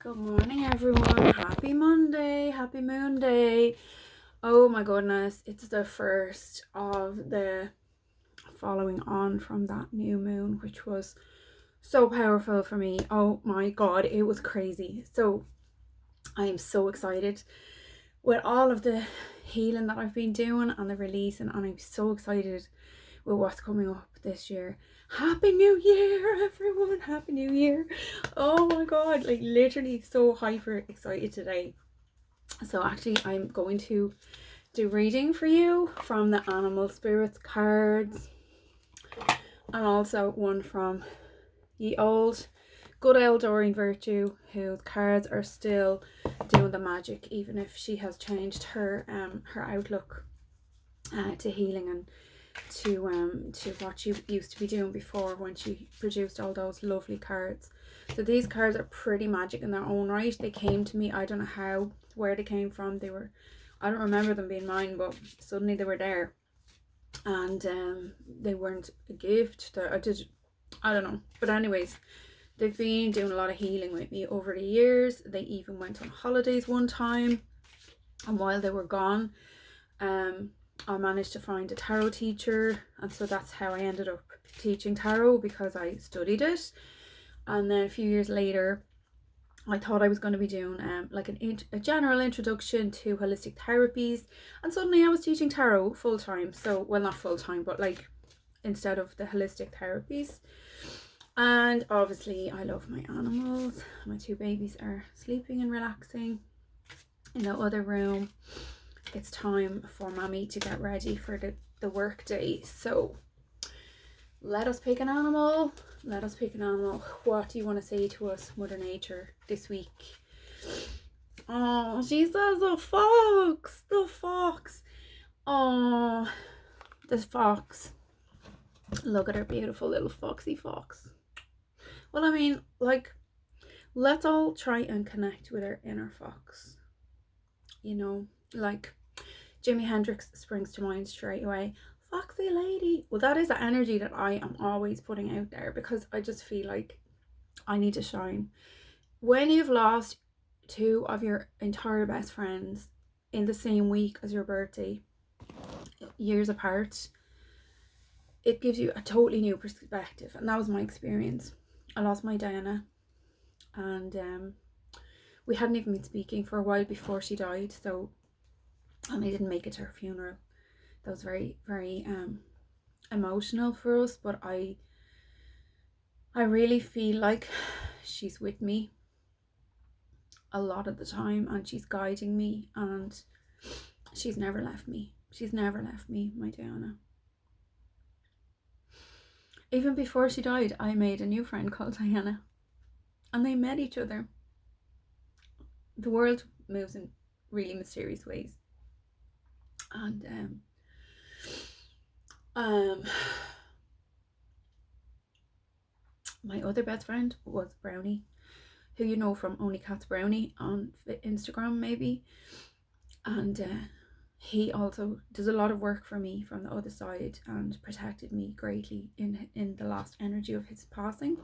Good morning, everyone. Happy Monday. Happy Moon Day. Oh my goodness, it's the first of the following on from that new moon, which was so powerful for me. Oh my god, it was crazy. So I am so excited with all of the healing that I've been doing and the releasing, and I'm so excited with what's coming up this year. Happy New Year, everyone! Happy New Year! Oh my god, like literally so hyper excited today. So actually, I'm going to do reading for you from the Animal Spirits cards, and also one from the old good old Doreen Virtue, whose cards are still doing the magic, even if she has changed her outlook to healing and to what she used to be doing before, when she produced all those lovely cards. So these cards are pretty magic in their own right. They came to me, I don't know where they came from. I don't remember them being mine, but suddenly they were there, and they weren't a gift. I don't know, but anyways, they've been doing a lot of healing with me over the years. They even went on holidays one time, and while they were gone, I managed to find a tarot teacher, and so that's how I ended up teaching tarot, because I studied it. And then a few years later, I thought I was going to be doing like a general introduction to holistic therapies, and suddenly I was teaching tarot full time. So, well, not full time, but like instead of the holistic therapies. And obviously, I love my animals. My two babies are sleeping and relaxing in the other room. It's time for mommy to get ready for the work day. So let us pick an animal. Let us pick an animal. What do you want to say to us, Mother Nature, this week? Oh, she says a fox. The fox. Oh, the fox. Look at her beautiful little foxy fox. Well, I mean, like, let's all try and connect with our inner fox. You know, like Jimi Hendrix springs to mind straight away. Foxy lady. Well, that is the energy that I am always putting out there, because I just feel like I need to shine. When you've lost two of your entire best friends in the same week as your birthday, years apart, it gives you a totally new perspective. And that was my experience. I lost my Diana, and we hadn't even been speaking for a while before she died. So, and I didn't make it to her funeral. That was very, very emotional for us, but I really feel like she's with me a lot of the time, and she's guiding me, and she's never left me. She's never left me, my Diana. Even before she died, I made a new friend called Diana, and they met each other. The world moves in really mysterious ways, and my other best friend was Brownie, who you know from Only Cats Brownie on Instagram maybe, and he also does a lot of work for me from the other side and protected me greatly in the last energy of his passing.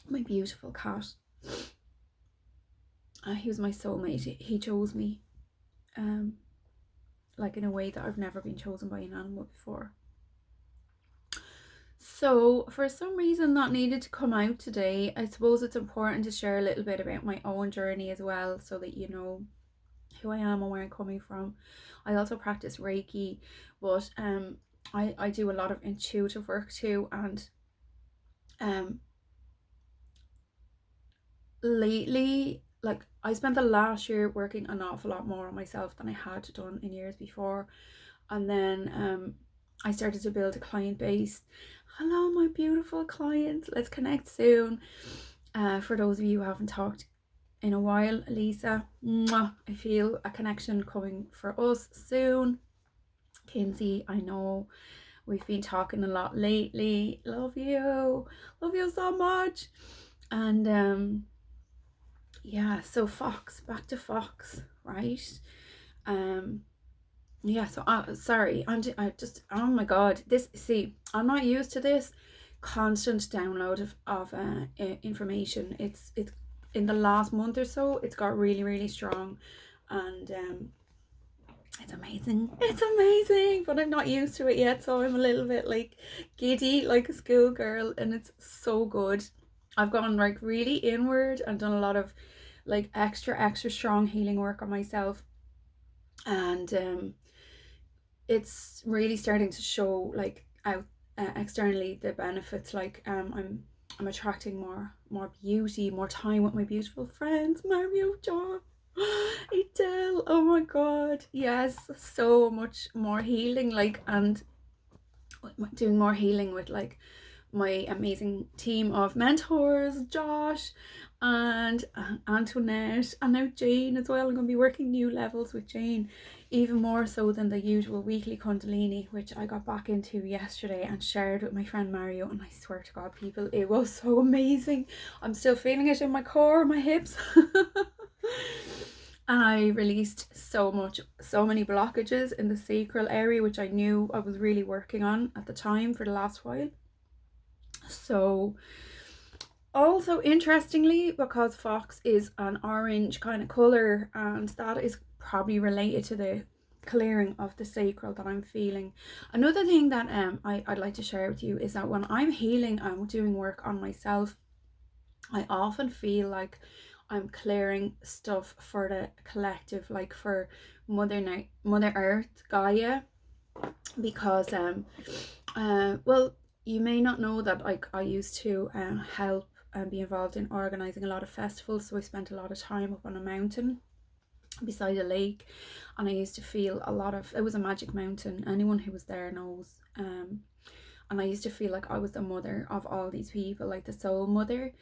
My beautiful cat. He was my soulmate. He chose me, like in a way that I've never been chosen by an animal before. So for some reason that needed to come out today. I suppose it's important to share a little bit about my own journey as well, so that you know who I am and where I'm coming from. I also practice Reiki, but I do a lot of intuitive work too, and lately, like, I spent the last year working an awful lot more on myself than I had done in years before, and then I started to build a client base. Hello, my beautiful clients. Let's connect soon. For those of you who haven't talked in a while, Lisa, mwah, I feel a connection coming for us soon. Kinsey, I know we've been talking a lot lately. Love you so much. And yeah, so Fox, back to Fox, right? Yeah, so sorry, I just, oh my god, I'm not used to this constant download of information. It's in the last month or so, it's got really, really strong, and it's amazing. It's amazing, but I'm not used to it yet, so I'm a little bit like giddy, like a schoolgirl, and it's so good. I've gone like really inward and done a lot of like extra strong healing work on myself, and it's really starting to show like out externally the benefits. Like I'm attracting more beauty, more time with my beautiful friends, Mario, John, Adele. Oh my god, yes, so much more healing, like, and doing more healing with like my amazing team of mentors, Josh and Antoinette, and now Jane as well. I'm going to be working new levels with Jane, even more so than the usual weekly Kundalini, which I got back into yesterday and shared with my friend Mario, and I swear to God, people, it was so amazing. I'm still feeling it in my core, my hips. And I released so many blockages in the sacral area, which I knew I was really working on at the time for the last while. So also interestingly, because fox is an orange kind of color, and that is probably related to the clearing of the sacral that I'm feeling. Another thing that I'd like to share with you is that when I'm healing, I'm doing work on myself, I often feel like I'm clearing stuff for the collective, like for Mother Earth, Gaia, because well, you may not know that like I used to help and be involved in organizing a lot of festivals, so I spent a lot of time up on a mountain beside a lake, and I used to feel a lot of, it was a magic mountain, anyone who was there knows, and I used to feel like I was the mother of all these people, like the soul mother.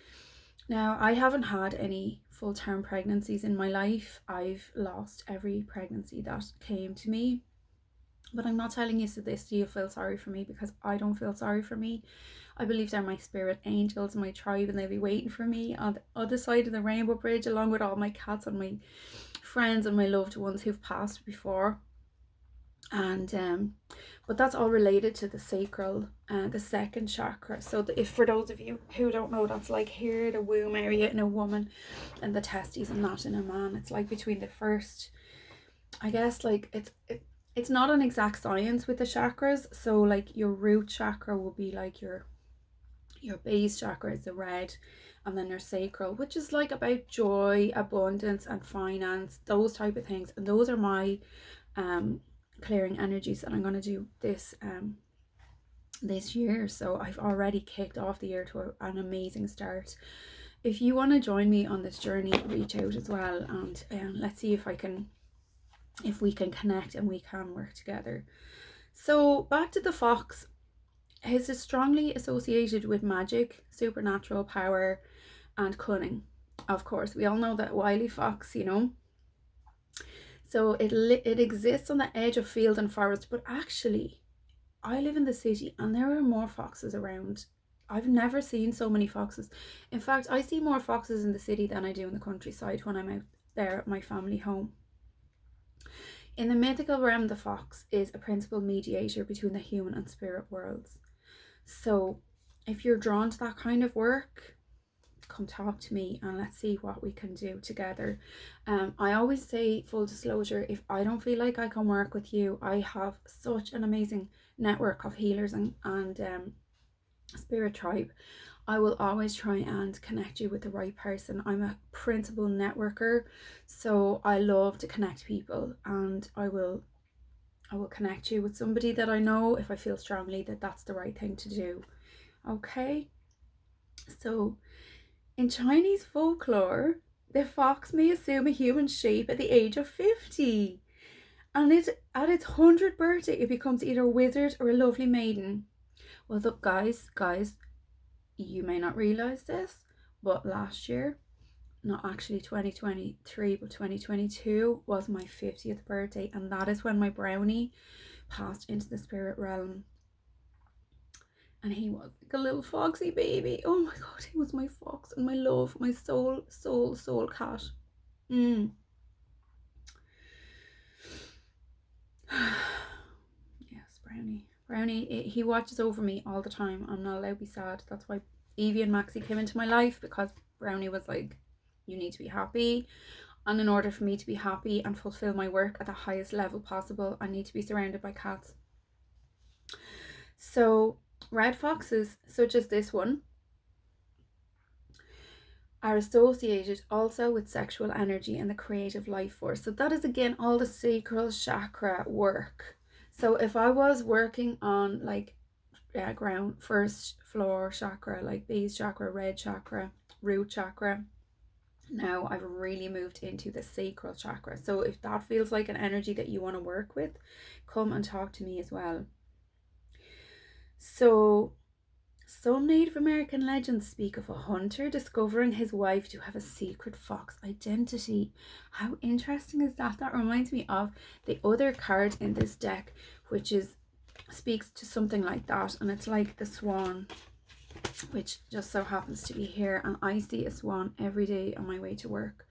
Now, I haven't had any full-term pregnancies in my life. I've lost every pregnancy that came to me. But I'm not telling you so this you feel sorry for me, because I don't feel sorry for me. I believe they're my spirit angels, my tribe, and they'll be waiting for me on the other side of the rainbow bridge, along with all my cats and my friends and my loved ones who've passed before. And but that's all related to the sacral, the second chakra. So if for those of you who don't know, that's like here, the womb area in a woman, and the testes and that in a man. It's like between the first, I guess, like it's not an exact science with the chakras. So like your root chakra will be like your base chakra is the red, and then your sacral, which is like about joy, abundance, and finance, those type of things. And those are my clearing energies that I'm going to do this year. So I've already kicked off the year to an amazing start. If you want to join me on this journey, reach out as well, and let's see if we can connect and we can work together. So back to the fox. His is strongly associated with magic, supernatural power, and cunning. Of course, we all know that wily fox, you know. So it exists on the edge of field and forest, but actually, I live in the city and there are more foxes around. I've never seen so many foxes. In fact, I see more foxes in the city than I do in the countryside when I'm out there at my family home. In the mythical realm, the fox is a principal mediator between the human and spirit worlds. So if you're drawn to that kind of work, come talk to me and let's see what we can do together. I always say, full disclosure, if I don't feel like I can work with you, I have such an amazing network of healers and spirit tribe. I will always try and connect you with the right person. I'm a principal networker, so I love to connect people, and I will connect you with somebody that I know if I feel strongly that that's the right thing to do. Okay, so in Chinese folklore, the fox may assume a human shape at the age of 50. And at its 100th birthday, it becomes either a wizard or a lovely maiden. Well, look, guys, you may not realise this, but last year, not actually 2023, but 2022, was my 50th birthday. And that is when my brownie passed into the spirit realm. And he was like a little foxy baby. Oh my god, he was my fox and my love, my soul cat. Yes, Brownie, he watches over me all the time. I'm not allowed to be sad. That's why Evie and Maxie came into my life, because Brownie was like You need to be happy. And in order for me to be happy and fulfill my work at the highest level possible, I need to be surrounded by cats. So red foxes, such as this one, are associated also with sexual energy and the creative life force. So that is again all the sacral chakra work. So if I was working on like ground, first floor chakra, like base chakra, red chakra, root chakra, now I've really moved into the sacral chakra. So if that feels like an energy that you want to work with, come and talk to me as well. So some Native American legends speak of a hunter discovering his wife to have a secret fox identity. How interesting is that? That reminds me of the other card in this deck, which speaks to something like that, and it's like the swan, which just so happens to be here, and I see a swan every day on my way to work.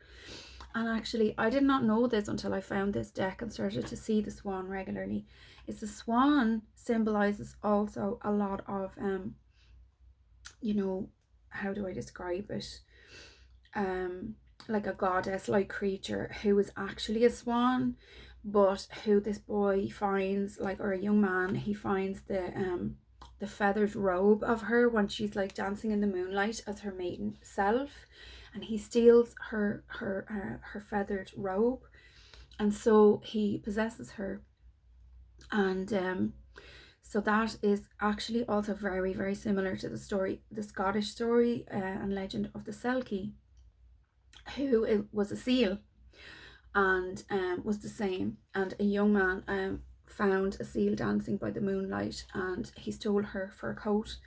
And actually, I did not know this until I found this deck and started to see the swan regularly. Is the swan symbolizes also a lot of you know, how do I describe it? Like a goddess-like creature who is actually a swan, but who this boy finds, like, or a young man, he finds the feathered robe of her when she's like dancing in the moonlight as her maiden self, and he steals her feathered robe, and so he possesses her. And so that is actually also very, very similar to the Scottish story and legend of the Selkie, who was a seal and was the same. And a young man found a seal dancing by the moonlight, and he stole her fur coat.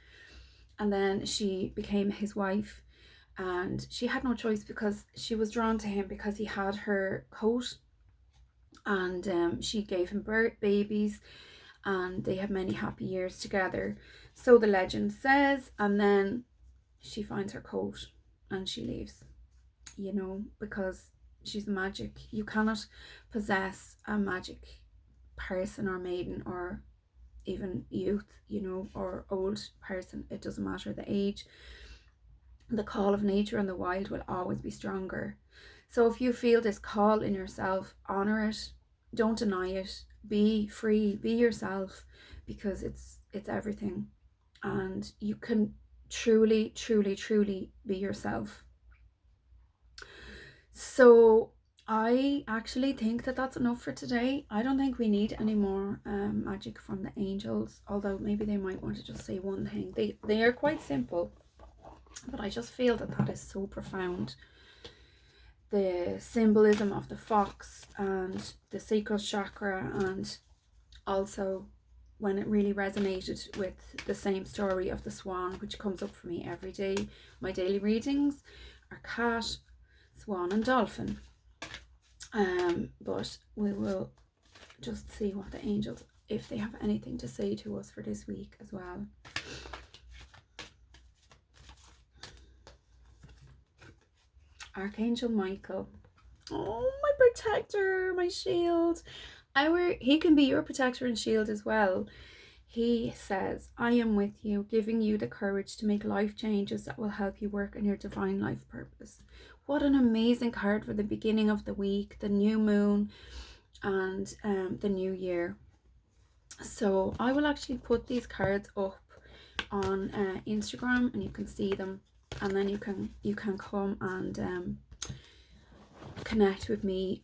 And then she became his wife, and she had no choice because she was drawn to him because he had her coat. And she gave him babies, and they had many happy years together, so the legend says. And then she finds her coat and she leaves, you know, because she's magic. You cannot possess a magic person or maiden or even youth, you know, or old person. It doesn't matter the age. The call of nature and the wild will always be stronger. So if you feel this call in yourself, honor it, don't deny it, be free, be yourself, because it's everything, and you can truly, truly, truly be yourself. So I actually think that that's enough for today. I don't think we need any more magic from the angels, although maybe they might want to just say one thing. They are quite simple, but I just feel that that is so profound. The symbolism of the fox and the sacral chakra, and also when it really resonated with the same story of the swan, which comes up for me every day. My daily readings are cat, swan and dolphin. But we will just see what the angels, if they have anything to say to us for this week as well. Archangel Michael. Oh, my protector, my shield. He can be your protector and shield as well. He says, I am with you, giving you the courage to make life changes that will help you work in your divine life purpose. What an amazing card for the beginning of the week, the new moon, and the new year. So I will actually put these cards up on Instagram, and you can see them, and then you can come and connect with me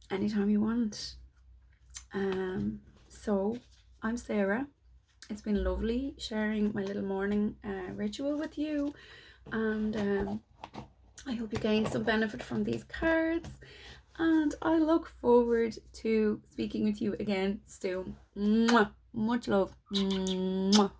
anytime you want. So I'm Sarah. It's been lovely sharing my little morning ritual with you, and I hope you gained some benefit from these cards, and I look forward to speaking with you again soon. Mwah! Much love. Mwah!